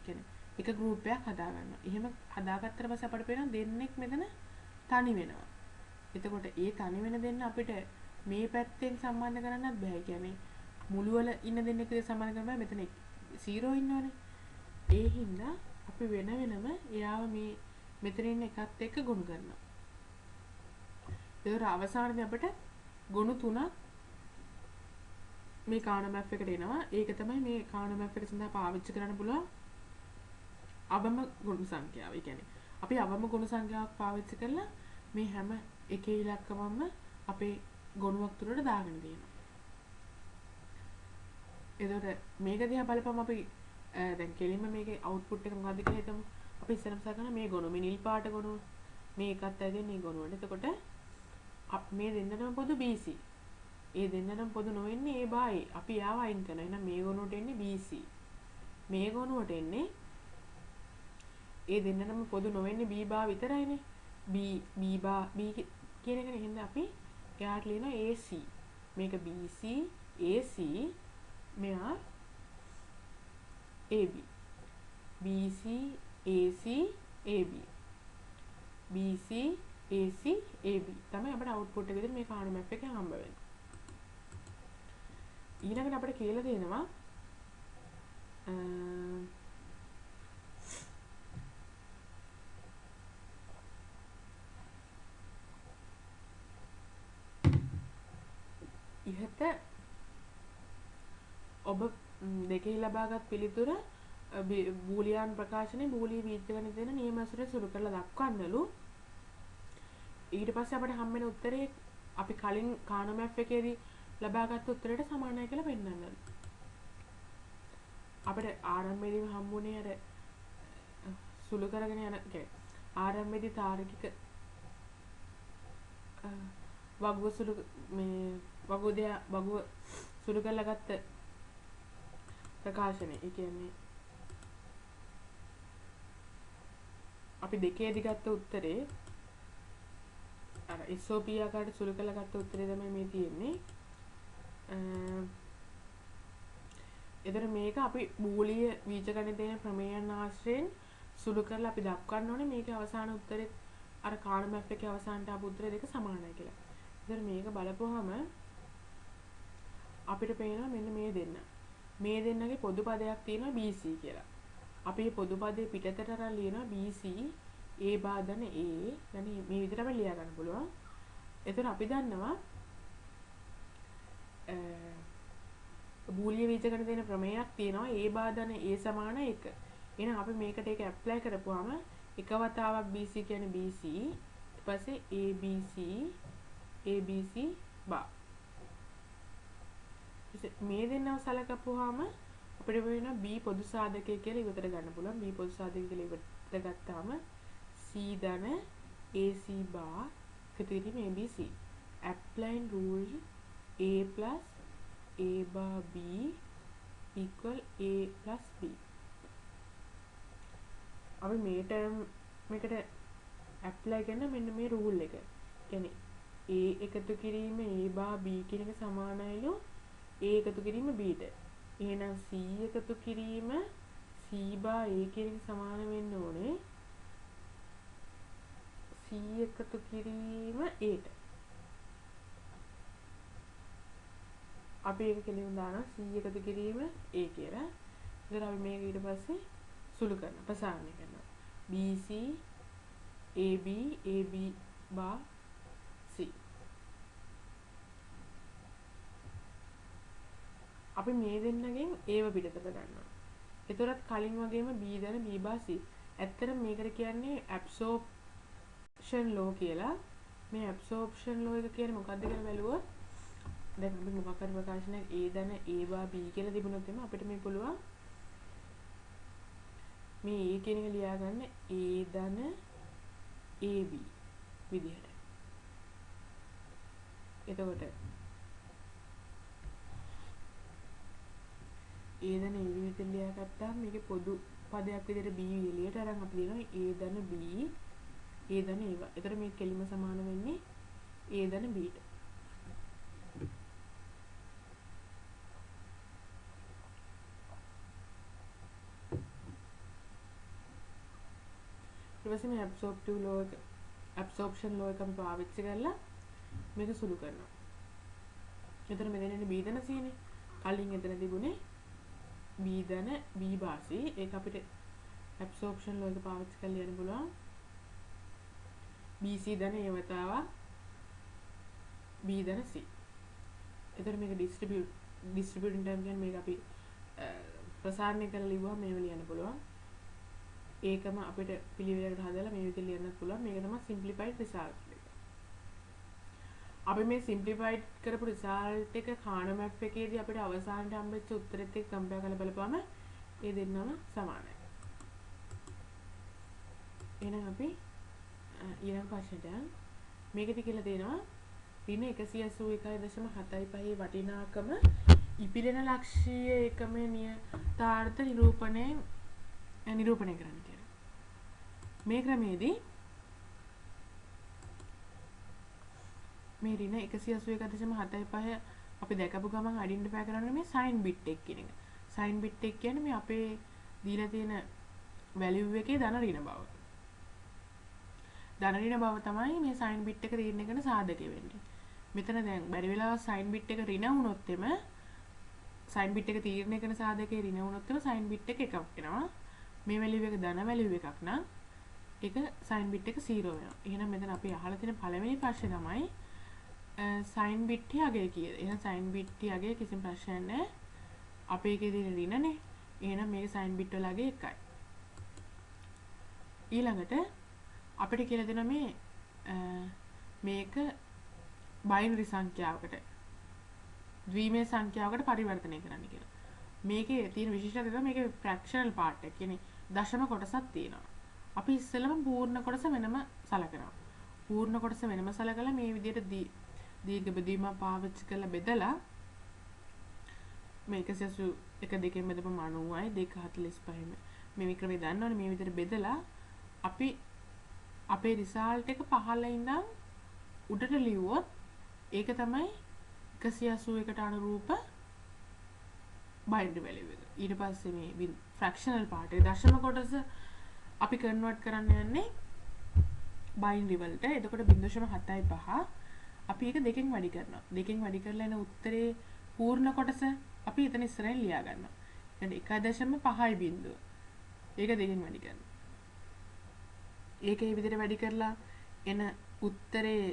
කියන්නේ එක group එකක් හදා ගන්නවා. එහෙම හදාගත්තට පස්සේ අපිට පේනවා දෙන්නෙක් මෙතන තනි වෙනවා. එතකොට ඒ තනි වෙන දෙන්න අපිට මේ පැත්තෙන් සම්බන්ධ කරන්නත් බෑ. කියන්නේ මුළු වල ඉන්න දෙන්නෙක් විදිහට සම්බන්ධ කරන්න බෑ. මෙතන 0 ඉන්නවනේ. ඒ හින්දා අපි වෙන වෙනම එයාව මේ මෙතන ඉන්න එකත් එක්ක ගොනු කරනවා. ඒක අවසානයේ අපිට ගොනු තුනක් මේ කාණ මැප් එකට එනවා. ඒක තමයි මේ කාණ මැප් එක සඳහා පාවිච්චි කරන්න පුළුවන් අවම ගුණ සංඛ්‍යාව. ඒ කියන්නේ අපි අවම ගුණ සංඛ්‍යාවක් පාවිච්චි කරලා මේ හැම එකේ ඉලක්කමම අපේ ගොනුවක් තුරට දාගෙන තියෙනවා. එතකොට මේක දිහා බලපුවම අපි දැන් කෙලින්ම මේකේ output එක මොකද්ද කියලා හිතමු. අපි ඉස්සරහට කරන මේ ගොනුව මේ නිල් පාට ගොනුව මේ එකත් ඇදෙන්නේ මේ ගොනුවට. එතකොට මේ දෙන්නටම පොදු BC. ඒ දෙන්නටම පොදු නොවෙන්නේ A by A. අපි යාව අයින් කරනවා. එහෙනම් මේ ගොනුවට එන්නේ BC. මේ ගොනුවට එන්නේ ඒ දෙන්නටම පොදු නොවෙන්නේ B bar විතරයිනේ. B bar B කියන එකනේ. එහෙනම් අපි එයාට ලියනවා AC. මේක BC AC මෙයා AB. BC AC AB. BC AC AB තමයි අපේ output එක විදිහට මේ කාණු මැප් එකේ හම්බ වෙන්නේ. ඊළඟට අපිට කියලා දෙනවා ඉහත ඔබ දෙකේ ලබාගත් පිළිතුර බූලියාන් ප්‍රකාශනයේ බූලී බීජගණිත දෙන නියම අසුරේ සුළු කරලා දක්වන්නලු. ඊට පස්සේ අපිට හම්බ වෙන උත්තරේ අපි කලින් කාණු මැප් එකේදී ලබාගත් උත්තරයට සමානයි කියලා පෙන්වන්නලු. අපිට ආරම්භයේදී හම්බුනේ අර සුළු කරගෙන යන ආරම්භයේදී තාර්කික වගුව සුළු මේ වගුව සුළු කරලා ගත්ත ප්‍රකාශනය. ඒ කියන්නේ අපි දෙකේදී ගත්ත උත්තරේ අර SOP ආකාරයට සුළු කරලා ගත්ත උත්තරේ තමයි මේ තියෙන්නේ. එතකොට මේක අපි බූලිය බීජගණිතයේ ප්‍රමේයයන් ආශ්‍රයෙන් සුළු කරලා අපි දක්වන්න ඕනේ මේකේ අවසාන උත්තරේ අර කාණ මැප් එකේ අවසානට ආපු උත්තරේ දෙක සමානයි කියලා. එතකොට මේක බලපුවාම අපිට පේනවා මෙන්න මේ දෙන්න. මේ දෙන්නගේ පොදු පදයක් තියෙනවා BC කියලා. අපි මේ පොදු පදේ පිටතට අරන් ලියනවා BC A භාජන A. يعني මේ විදිහට අපි ලියා ගන්න පුළුවන්. එතකොට අපි දන්නවා බූලිය බීජගණිතයේ ප්‍රමේයක් තියෙනවා A භාජන A සමාන 1. එහෙනම් අපි මේකට ඒක ඇප්ලයි කරපුවාම එක වතාවක් BC කියන්නේ BC ඊට පස්සේ ABC බා මේ දෙන්නව සලකපුවාම අපිට වෙනවා B පොදු සාධකය කියලා ඉවතට ගන්න පුළුවන්. B පොදු සාධකය කියලා ඉවතට ගත්තාම C ධන AC බා එකතු කිරීම ABC. Applying rule A plus A bar B equal A plus B. අපි මේ ටර්ම් මේකට ඇප්ලයි කරන මෙන්න මේ රූල් එක. කියන්නේ A එකතු කිරීම A bar B කියන එක සමානයිලු A එකතු කිරීම B ට. එහෙනම් C එකතු කිරීම C bar A කියන එක සමාන වෙන්න ඕනේ C එකතු කිරීම A ට. අපි ඒක කෙලින්ම දානවා C එකතු කිරීම A කියලා. ඉතින් අපි මේක ඊට පස්සේ සුළු කරනවා ප්‍රසාරණය කරනවා. BC AB AB bar C. අපි මේ දෙන්නගෙන් Aව පිටතට ගන්නවා. ඒතරත් කලින් වගේම B දැන B bar C. ඇත්තටම මේකට කියන්නේ absorption law කියලා. මේ absorption law එක කියන්නේ මොකක්ද කියලා බැලුවොත් දැන් අපි මොකක් හරි ප්‍රකාශනයක් A දැන A bar B කියලා තිබුණොත් එimhe අපිට මේ පුළුවන් මේ A කියන එක ලියා ගන්න A ධන AB විදිහට. එතකොට A ධන AB විදිහට ලියා ගත්තාම මේකේ පොදු පදයක් විදිහට B එළියට අරන් අපි ලියනවා A ධන B A ධන A. එතකොට මේ කෙලිම සමාන වෙන්නේ A ධන B ට. ඊපස්සේ මේ absorption law එක අපි පාවිච්චි කරලා මේක සුළු කරනවා. එතන මෙතනනේ B ධන C නේ. කලින් එතන තිබුණේ B ධන B bar C. ඒක අපිට absorption law එක පාවිච්චි කරලා යන්න පුළුවන්. BC ධන A වතාවක් B ධන C. එතන මේක distributing term කියන්නේ මේක අපි ප්‍රසාරණය කරලා ලිව්වම මේව ලියන්න පුළුවන්. ඒකම අපිට පිළිවෙලකට හදලා මේ විදිහට ලියන්නත් පුළුවන්. මේක තමයි simplified result එක. අපි මේ simplified කරපු result එක කාණ මැප් එකේදී අපිට අවසානට හම්බෙච්ච උත්තරෙත් එක්ක කම්පයර් කරලා බලපුවම ඒ දෙන්නම සමානයි. එහෙනම් අපි ඊළඟ ප්‍රශ්නෙට මේකෙදි කියලා දෙනවා ඍණ 181.75 වටිනාකම ඉපිලෙන ලක්ෂීය ඒකමයේ නියතාර්ථ නිරූපණය කරන්න කියලා. මේ ක්‍රමයේදී මේ ඍණ 181.75 අපි දැකපු ගමන් අයිඩෙන්ටිෆයි කරන්න මේ සයින් බිට් එක කියන එක. සයින් බිට් එක කියන්නේ මේ අපේ දීලා තියෙන වැලියු එකේ ධන ඍණ බව. ධන ඍණ බව තමයි මේ සයින් බිට් එක තීරණය කරන සාධකය වෙන්නේ. මෙතන දැන් බැරි වෙලාව සයින් බිට් එක ඍණ වුණොත් එම සයින් බිට් එක තීරණය කරන සාධකයේ ඍණ වුණොත් එම සයින් බිට් එක එකක් වෙනවා. මේ වැලියු එක ධන වැලියු එකක් නම් ඒක සයින් බිට් එක 0 වෙනවා. එහෙනම් මෙතන අපි අහලා තියෙන පළවෙනි ප්‍රශ්නේ තමයි සයින් බිට් අගය කියලා. එහෙනම් සයින් බිට් අගය කිසිම ප්‍රශ්නයක් නැහැ. අපේ එකේ තියෙන ඍණනේ. එහෙනම් මේක සයින් බිට් වල අගය 1යි. ඊළඟට අපිට කියලා දෙනවා මේක බයිනරි සංඛ්‍යාවකට ද්විමේය සංඛ්‍යාවකට පරිවර්තනය කරන්න කියලා. මේකේ තියෙන විශේෂත්වය තමයි මේකේ ෆ්‍රැක්ෂනල් පාර්ට් එක. කියන්නේ දශම කොටසක් තියෙනවා. අපි ඉස්සෙල්ලම පූර්ණ කොටස වෙනම සලකනවා. පූර්ණ කොටස වෙනම සලකලා මේ විදිහට දීර්ඝ බෙදීම පාවිච්චි කරලා බෙදලා මේක 1 2 බෙදපම 90යි 2 45යි. මේ ක්‍රමය දන්නවනේ මේ විදිහට බෙදලා අපි අපේ රිසල්ට් එක පහළ ඉඳන් උඩට ලියුවොත් ඒක තමයි 181ට අනුරූප බයිනරි වැලියු එක. ඊට පස්සේ මේ ෆ්‍රැක්ෂනල් පාර්ට් එක දශම කොටස අපි කන්වර්ට් කරන්න යන්නේ බයිනරි වලට. එතකොට 0.75 අපි ඒක දෙකෙන් වැඩි කරනවා. දෙකෙන් වැඩි කරලා එන උත්තරේ පූර්ණ කොටස අපි එතන ඉස්සරහින් ලියා ගන්නවා. يعني 1.5යි බිංදුව. ඒක දෙකෙන් වැඩි කරනවා. ඒක මේ විදිහට වැඩි කරලා එන උත්තරේ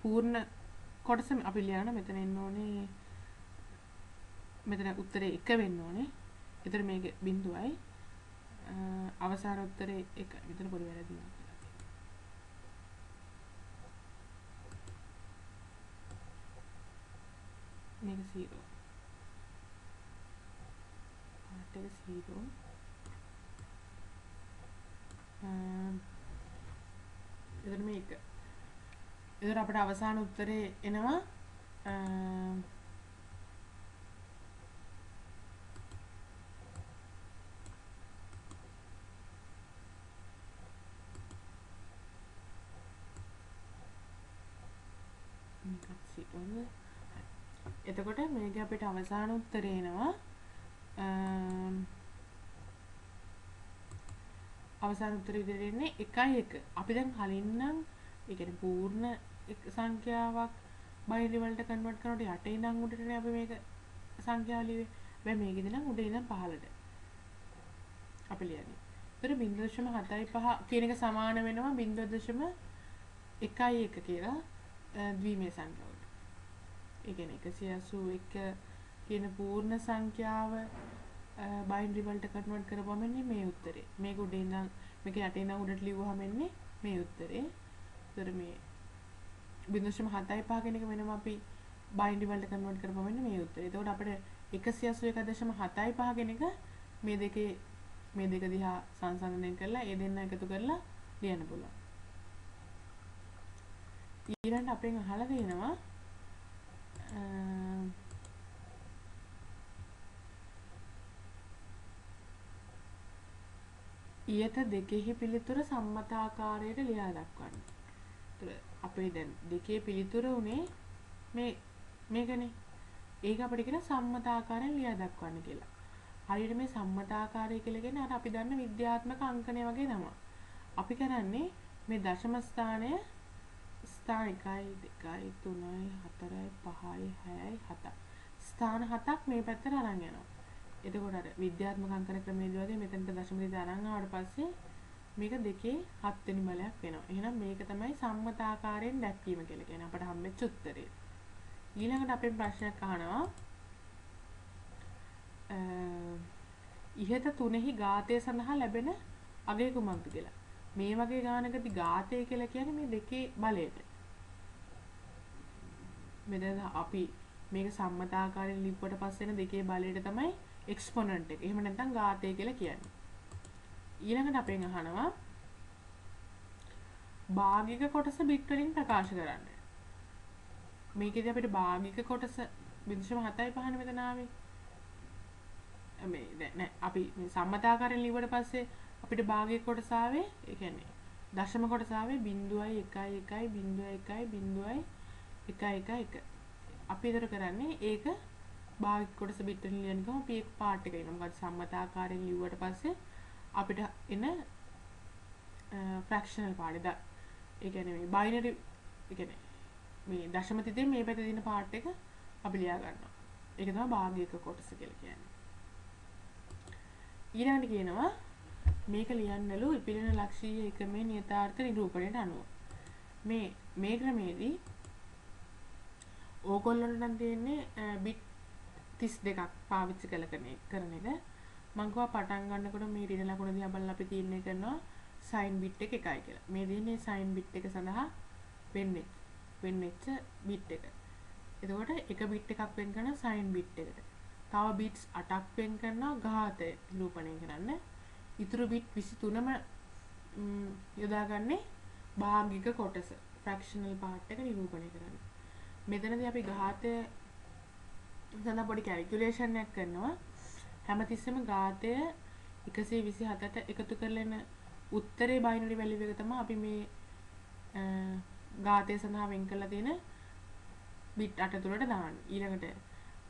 පූර්ණ කොටස අපි ලියන මෙතන එන්න ඕනේ. මෙතන උත්තරේ 1 වෙන්න ඕනේ. ඒතර මේක බිංදුවයි. අවසාන උත්තරේ 1. මෙතන පොඩි වැරදියක් තියෙනවා. මේක 0. පාර්ට් එක 0. එතන මේක. එතන අපිට අවසාන උත්තරේ එනවා එතකොට මේක අපිට අවසාන උත්තරේ එනවා අවසාන උත්තරේ විදිහට එන්නේ 1.1. අපි දැන් කලින් නම් ඒ කියන්නේ පූර්ණ සංඛ්‍යාවක් බයිනරි වලට කන්වර්ට් කරනකොට යටේ ඉඳන් උඩටනේ අපි මේක සංඛ්‍යාව ලියුවේ. හැබැයි මේකෙදි නම් උඩේ ඉඳන් පහළට අපි ලියන්නේ. ඒතර 0.75 කියන එක සමාන වෙනවා 0.11 කියලා ද්විමේය සංඛ්‍යාවට. ඒ කියන්නේ 181 කියන පූර්ණ සංඛ්‍යාව බයිනරි වලට කන්වර්ට් කරපුවම එන්නේ මේ උත්තරේ. මේක උඩේ ඉඳන් මේක යටේ ඉඳන් උඩට ලියුවාම එන්නේ මේ උත්තරේ. ඒතර මේ 0.75 කියන එක වෙනම අපි බයිනරි වලට කන්වර්ට් කරපුවම එන්නේ මේ උත්තරේ. එතකොට අපිට 181.75 කියන එක මේ දෙක දිහා සංසන්දනය කරලා ඒ දෙන්න එකතු කරලා ලියන්න පුළුවන්. ඊළඟට අපෙන් අහලා තියෙනවා ඊට දෙකෙහි පිළිතුර සම්මත ආකාරයට ලියා දක්වන්න. ඒතර අපේ දැන් දෙකේ පිළිතුර උනේ මේකනේ. ඒක අපිට කියන සම්මත ආකාරයෙන් ලියා දක්වන්න කියලා. හරියට මේ සම්මත ආකාරය කියලා කියන්නේ අර අපි දන්න විද්‍යාත්මක අංකණය වගේ තමයි. අපි කරන්නේ මේ දශම ස්ථානය ස්ථාන 1 2 3 4 5 6 7 ස්ථාන 7ක් මේ පැත්තට අරන් යනවා. එතකොට අර විද්‍යාත්මක අංකන ක්‍රමයේදී වගේ මෙතනට දශම දෙක අරන් ආවට පස්සේ මේක දෙකේ 7 වෙනි බලයක් වෙනවා. එහෙනම් මේක තමයි සම්මත ආකාරයෙන් දැක්වීම කියලා කියන්නේ අපට හම්බෙච්ච උත්තරේ. ඊළඟට අපෙන් ප්‍රශ්නයක් අහනවා ඉහත තුනෙහි ඝාතය සඳහා ලැබෙන අගය කුමක්ද කියලා. මේ වගේ ගානකදී ඝාතය කියලා කියන්නේ මේ දෙකේ බලයට. මෙතන අපි මේක සම්මත ආකාරයෙන් ලිව්වට පස්සේ එන දෙකේ බලයට තමයි එක්ස්පොනන්ට් එක. එහෙම නැත්නම් ඝාතය කියලා කියන්නේ. ඊළඟට අපෙන් අහනවා භාගික කොටස බිට් වලින් ප්‍රකාශ කරන්න. මේකෙදී අපිට භාගික කොටස 0.75 මෙතන ආවේ. නෑ අපි මේ සම්මත ආකාරයෙන් ලිව්වට පස්සේ අපිට භාගික කොටස ආවේ ඒ කියන්නේ දශම කොටස ආවේ 0.11 අපි ඒතර කරන්නේ ඒක භාගික කොටස බිට් වලින් ලියන ගමන් අපි ඒක පාර්ට් එක එනවා. මොකද සම්මත ආකාරයෙන් ලිව්වට පස්සේ අපිට එන ෆ්‍රැක්ෂනල් පාර්ට් එක ඒ කියන්නේ මේ බයිනරි ඒ කියන්නේ මේ දශම තිතේ මේ පැත්තේ තියෙන පාර්ට් එක අපි ලියා ගන්නවා. ඒක තමයි භාගික කොටස කියලා කියන්නේ. ඊළඟට කියනවා මේක ලියන්නලු ඉපිලෙන ලක්ෂීය එකමේ නියතාර්ථ නිරූපණයට අනුව. මේ ක්‍රමයේදී ඕගොල්ලන්ට නම් තියෙන්නේ බිට් 32ක් පාවිච්චි කරන එක. මම ගියා පටන් ගන්නකොට මේ ඍණ ලකුණ දිහා බලලා අපි තීරණය කරනවා සයින් බිට් එක 1යි කියලා. මේ දෙන්නේ සයින් බිට් එක සඳහා වෙන්නෙච්ච බිට් එක. එතකොට එක බිට් එකක් වෙන් කරන සයින් බිට් එකට. තව බිට්ස් 8ක් වෙන් කරනවා ඝාතය නිරූපණය කරන්න. ඉතුරු බිට් 23ම යොදාගන්නේ භාගික කොටස ෆ්‍රැක්ෂනල් පාර්ට් එක නිරූපණය කරන්න. මෙතනදී අපි ඝාතය සඳහා පොඩි කැල්කියුලේෂන් එකක් කරනවා. හැමතිස්සෙම ඝාතය 127ට එකතු කරලා එන උත්තරේ බයිනරි වැලියු එක තමයි අපි මේ ඝාතය සඳහා වෙන් කරලා තියෙන බිට් 8 තුනට දාන්නේ. ඊළඟට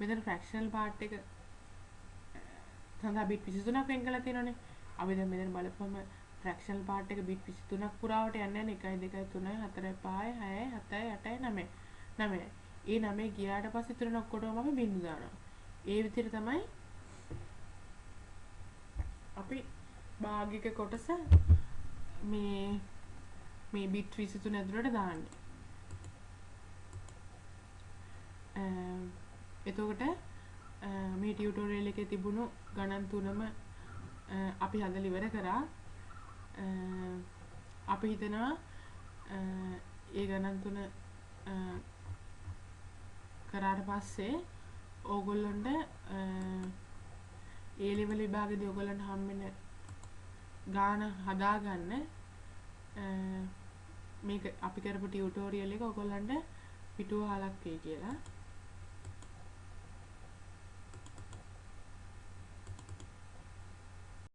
මෙතන ෆ්‍රැක්ෂනල් පාර්ට් එක සඳහා බිට් 23ක් වෙන් කරලා තියෙනවානේ. අපි දැන් මෙතන බලපුවම ෆ්‍රැක්ෂනල් පාර්ට් එක බිට් 23ක් පුරාවට යන්නේ නැහැ. 1 2 3 4 5 6 7 8 9 9. ඒ 9 ගියාට පස්සේ ඉතුරු ඔක්කොටම අපි බිංදු දානවා. ඒ විදිහට තමයි අපි භාගික කොටස මේ බිට් 23 ඇතුළට දාන්නේ. එතකොට මේ ටියුටෝරියල් එකේ තිබුණු ගණන් තුනම අපි හදලා ඉවර කරා. අපි හිතනවා ඒ ගණන් තුන කරාට පස්සේ ඕගොල්ලන්ට ඒ ලෙවල් විභාගෙදී ඕගොල්ලන්ට හම්බෙන ගාන හදාගන්න මේක අපි කරපු ටියුටෝරියල් එක ඕගොල්ලන්ට පිටුවහලක් වෙයි කියලා.